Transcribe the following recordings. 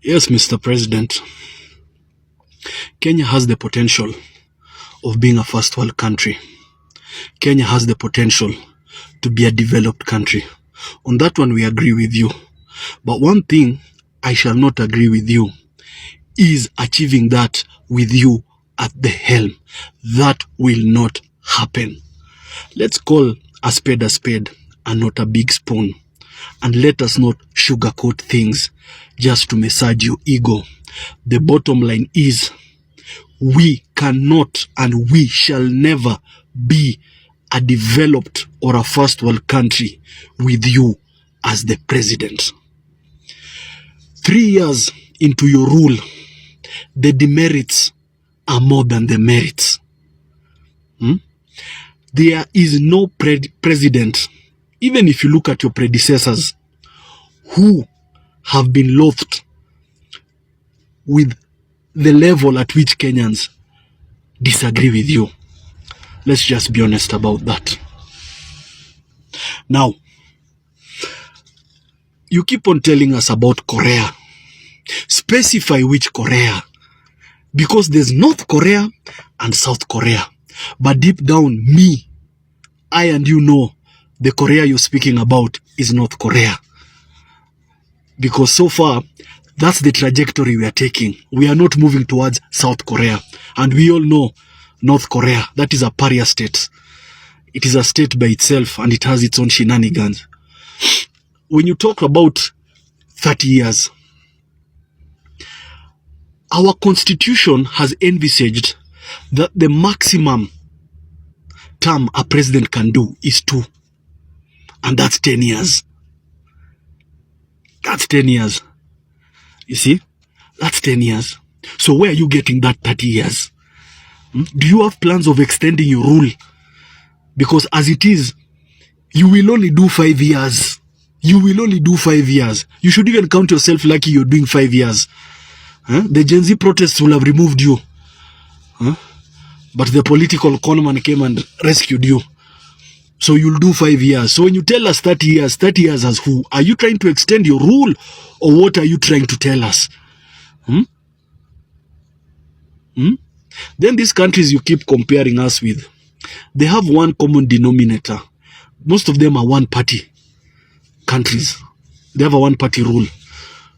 Yes, Mr. President, Kenya has the potential of being a first world country. Kenya has the potential to be a developed country. On that one, we agree with you. But one thing I shall not agree with you is achieving that with you at the helm. That will not happen. Let's call a spade and not a big spoon. And let us not sugarcoat things just to massage your ego. The bottom line is we cannot and we shall never be a developed or a first world country with you as the president. 3 years into your rule, the demerits are more than the merits. There is no president, even if you look at your predecessors, who have been loathed with the level at which Kenyans disagree with you. Let's just be honest about that. Now, you keep on telling us about Korea. Specify which Korea. Because there's North Korea and South Korea. But deep down, I and you know the Korea you're speaking about is North Korea. Because so far, that's the trajectory we are taking. We are not moving towards South Korea. And we all know North Korea, that is a pariah state. It is a state by itself and it has its own shenanigans. When you talk about 30 years, our constitution has envisaged that the maximum term a president can do is 2. And that's 10 years. That's 10 years. You see? That's 10 years. So where are you getting that 30 years? Do you have plans of extending your rule? Because as it is, you will only do 5 years. You will only do 5 years. You should even count yourself lucky you're doing 5 years. The Genz protests will have removed you. But the political conman came and rescued you. So you'll do 5 years. So when you tell us 30 years as who? Are you trying to extend your rule? Or what are you trying to tell us? Then these countries you keep comparing us with, they have one common denominator. Most of them are one-party countries. They have a one-party rule.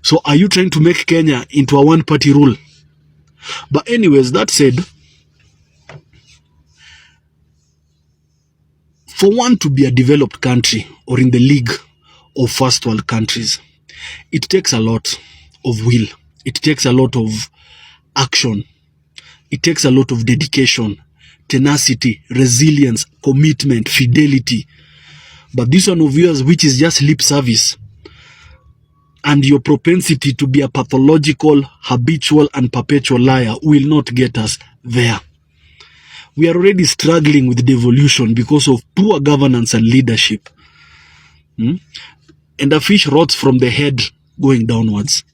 So are you trying to make Kenya into a one-party rule? But anyways, that said, for one to be a developed country or in the league of first world countries, it takes a lot of will. It takes a lot of action. It takes a lot of dedication, tenacity, resilience, commitment, fidelity. But this one of yours, which is just lip service, and your propensity to be a pathological, habitual, and perpetual liar will not get us there. We are already struggling with devolution because of poor governance and leadership. And a fish rots from the head going downwards.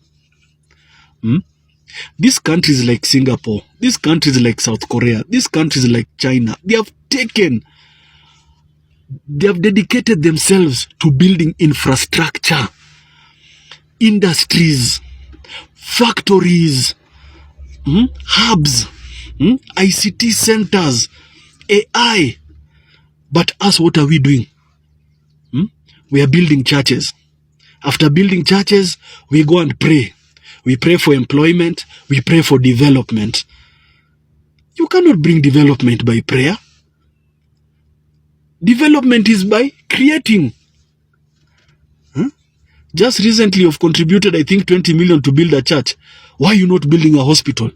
These countries like Singapore, these countries like South Korea, these countries like China, they have dedicated themselves to building infrastructure, industries, factories, hubs, ICT centers, AI. But us, what are we doing? We are building churches. After building churches, we go and pray. We pray for employment. We pray for development. You cannot bring development by prayer. Development is by creating. Just recently you've contributed, I think, 20 million to build a church. Why are you not building a hospital?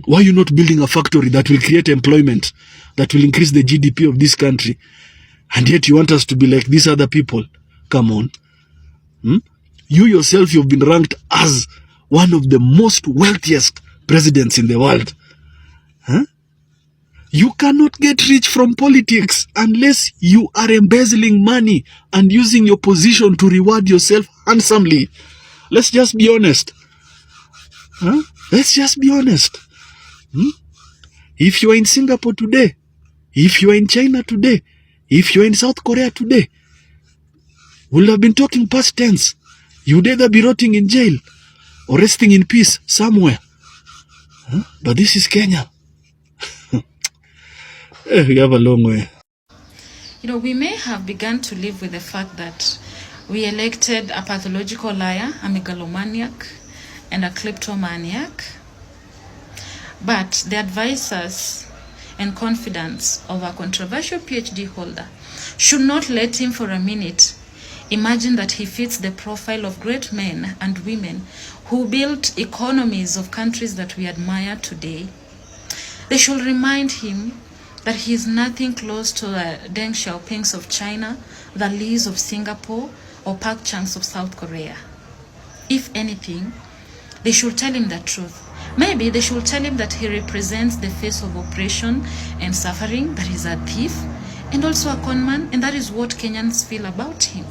Why are you not building a factory that will create employment, that will increase the GDP of this country? And yet you want us to be like these other people. Come on. You yourself, you've been ranked as one of the most wealthiest presidents in the world. You cannot get rich from politics unless you are embezzling money and using your position to reward yourself handsomely. Let's just be honest. Let's just be honest. If you are in Singapore today, if you are in China today, if you are in South Korea today, we'll have been talking past tense. You'd either be rotting in jail or resting in peace somewhere. But this is Kenya. We have a long way. You know, we may have begun to live with the fact that we elected a pathological liar, a megalomaniac, and a kleptomaniac. But the advisors and confidants of a controversial PhD holder should not let him for a minute imagine that he fits the profile of great men and women who built economies of countries that we admire today. They should remind him that he is nothing close to the Deng Xiaopings of China, the Lees of Singapore, or Park Chung-seos of South Korea. If anything, they should tell him the truth. Maybe they should tell him that he represents the face of oppression and suffering, that he's a thief and also a conman, and that is what Kenyans feel about him.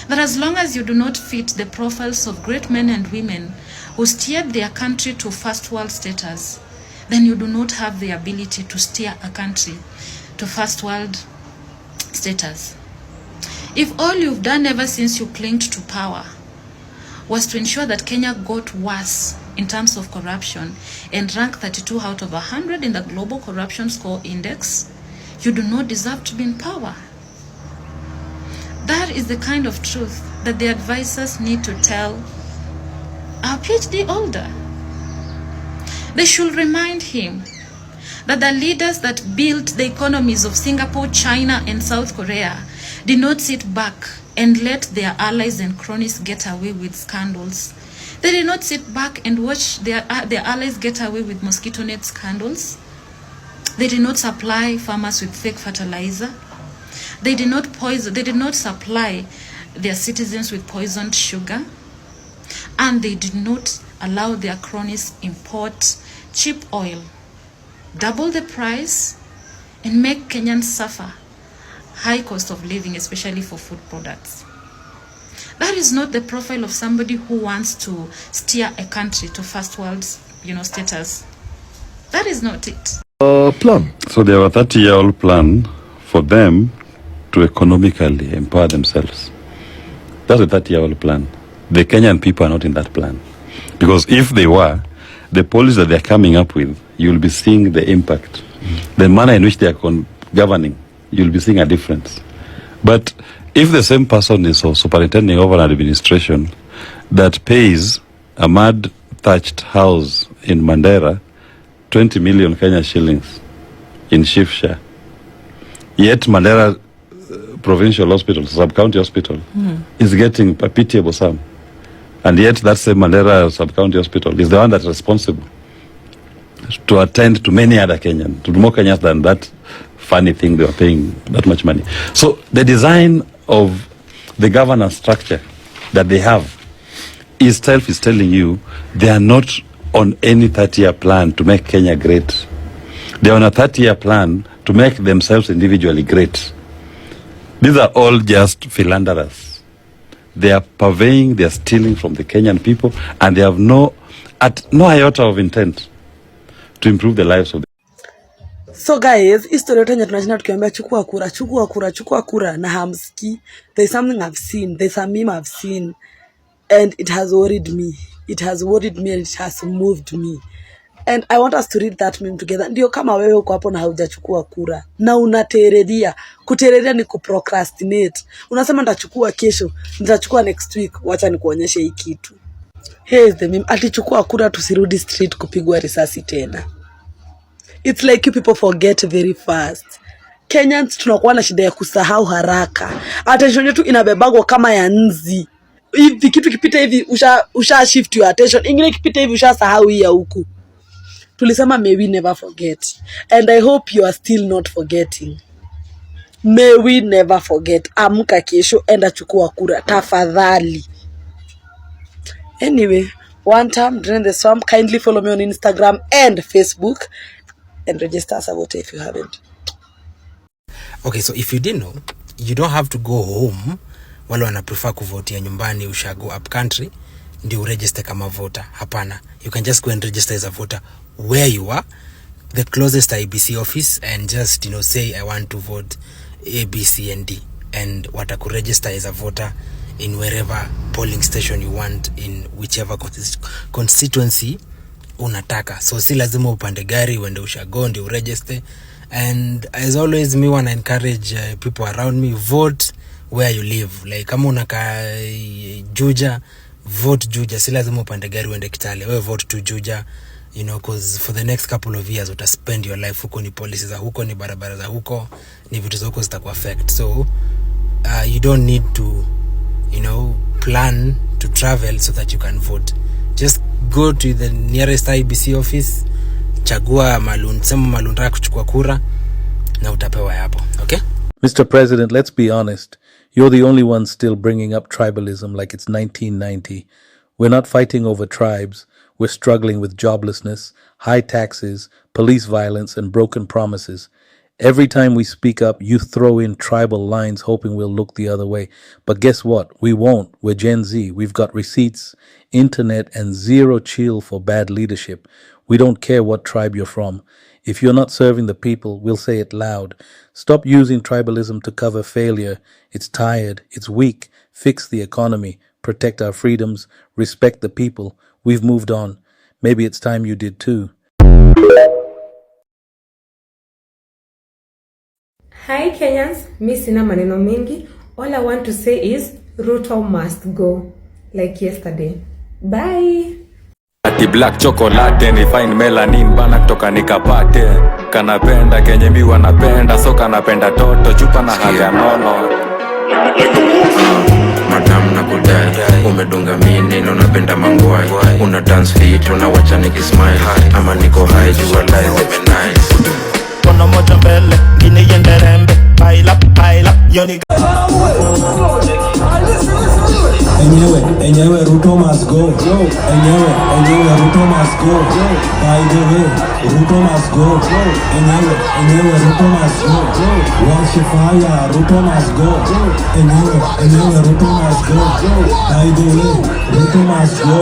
That as long as you do not fit the profiles of great men and women who steered their country to first world status, then you do not have the ability to steer a country to first world status. If all you've done ever since you clinged to power was to ensure that Kenya got worse in terms of corruption and ranked 32 out of 100 in the Global Corruption Score Index, you do not deserve to be in power. That is the kind of truth that the advisors need to tell our PhD holder. They should remind him that the leaders that built the economies of Singapore, China, and South Korea did not sit back and let their allies and cronies get away with scandals. They did not sit back and watch their allies get away with mosquito net scandals. They did not supply farmers with fake fertilizer. They did not supply their citizens with poisoned sugar. And they did not allow their cronies import cheap oil, double the price, and make Kenyans suffer high cost of living, especially for food products. That is not the profile of somebody who wants to steer a country to first world, status. That is not it. Plan. So they have a 30-year-old plan for them to economically empower themselves. That's a 30-year-old plan. The Kenyan people are not in that plan. Because if they were, the policies that they're coming up with, you'll be seeing the impact. The manner in which they are governing, you'll be seeing a difference. But if the same person is superintending over an administration that pays a mud thatched house in Mandera 20 million Kenya shillings in shift share, yet Mandera Provincial Hospital, Sub-County Hospital, is getting a pitiable sum. And yet that same Mandera Sub-County Hospital is the one that's responsible to attend to many other Kenyans, to more Kenyans than that funny thing they were paying that much money. So the design of the governance structure that they have itself is telling you they are not on any 30-year plan to make Kenya great. They are on a 30-year plan to make themselves individually great. These are all just philanderers. They are purveying, they are stealing from the Kenyan people, and they have no iota of intent to improve the lives of the. So guys, history yote tunajina tukiambia chukua kura na hamski. There's something I've seen, there's a meme I've seen, and it has worried me. It has worried me and it has moved me. And I want us to read that meme together. Ndio kama wewe uko hapo na haujachukua kura na unateredia. Kuteredia ni kuprocrastinate. Unasema nitachukua kesho, nitachukua next week. Wacha nikuonyeshe hii kitu. Here is the meme. Atichukua kura tusirudi street kupigwa risasi tena. It's like you people forget very fast. Kenyans tunakuwa na shida ya kusahau haraka. Attention yetu inabebagwa kama ya nzi. Hivi kitu kipita hivi usha shift your attention. Ingine kipita hivi usha sahau hii ya huku. Tulisema may we never forget. And I hope you are still not forgetting. May we never forget. Amka kesho enda chukua kura tafadhali. Anyway, one time during the swamp, kindly follow me on Instagram and Facebook and register as a voter if you haven't. Okay, so if you didn't know, you don't have to go home. Wale wana prefer kuvotia nyumbani ushago up country ndio register kama voter. Hapana. You can just go and register as a voter where you are, the closest IBC office, and just, say I want to vote A, B, C, and D. And watakuregister as a voter in wherever polling station you want, in whichever constituency unataka. So si lazima upande gari uende ushago ndio uregister. And as always, me wanna encourage people around me, vote where you live. Like kama unaka Juja, vote Juja. Si lazima upande gari uende Kitale, wewe vote to Juja, you know, cause for the next couple of years uta spend your life huko, ni policies za huko, ni barabara za huko, ni vitu za huko zitaku affect. So you don't need to, you know, plan to travel so that you can vote. Just go to the nearest IBC office, chagua malun, sema malundaka kuchukua kura na utapewa hapo. Okay? Mr. President, let's be honest. You're the only one still bringing up tribalism like it's 1990. We're not fighting over tribes. We're struggling with joblessness, high taxes, police violence, and broken promises. Every time we speak up, you throw in tribal lines hoping we'll look the other way. But guess what? We won't. We're Gen Z. We've got receipts, internet, and zero chill for bad leadership. We don't care what tribe you're from. If you're not serving the people, we'll say it loud. Stop using tribalism to cover failure. It's tired. It's weak. Fix the economy. Protect our freedoms. Respect the people. We've moved on. Maybe it's time you did too. Hi Kenyans, mi sina maneno mingi. All I want to say is Ruto must go. Like yesterday. Bye. Ati black chocolate ni fine melanin bana kutoka nikapate. Kanapenda kenye mi wanapenda, so kanapenda toto chupa na haga nono. Madam na kudai, umedunga mini na unapenda mangwai. Una dance fit, unawacha nikismile. Ama niko high, jua lies even nice. Kono moja mbele, gine yende rembe. Paila, yoni. Enyewe, Ruto must go. Enyewe, Ruto must go. By the way, Ruto must go. Enyewe, Ruto must go. Wash fire, Ruto must go. Enyewe, Ruto must go. By the way, Ruto must go.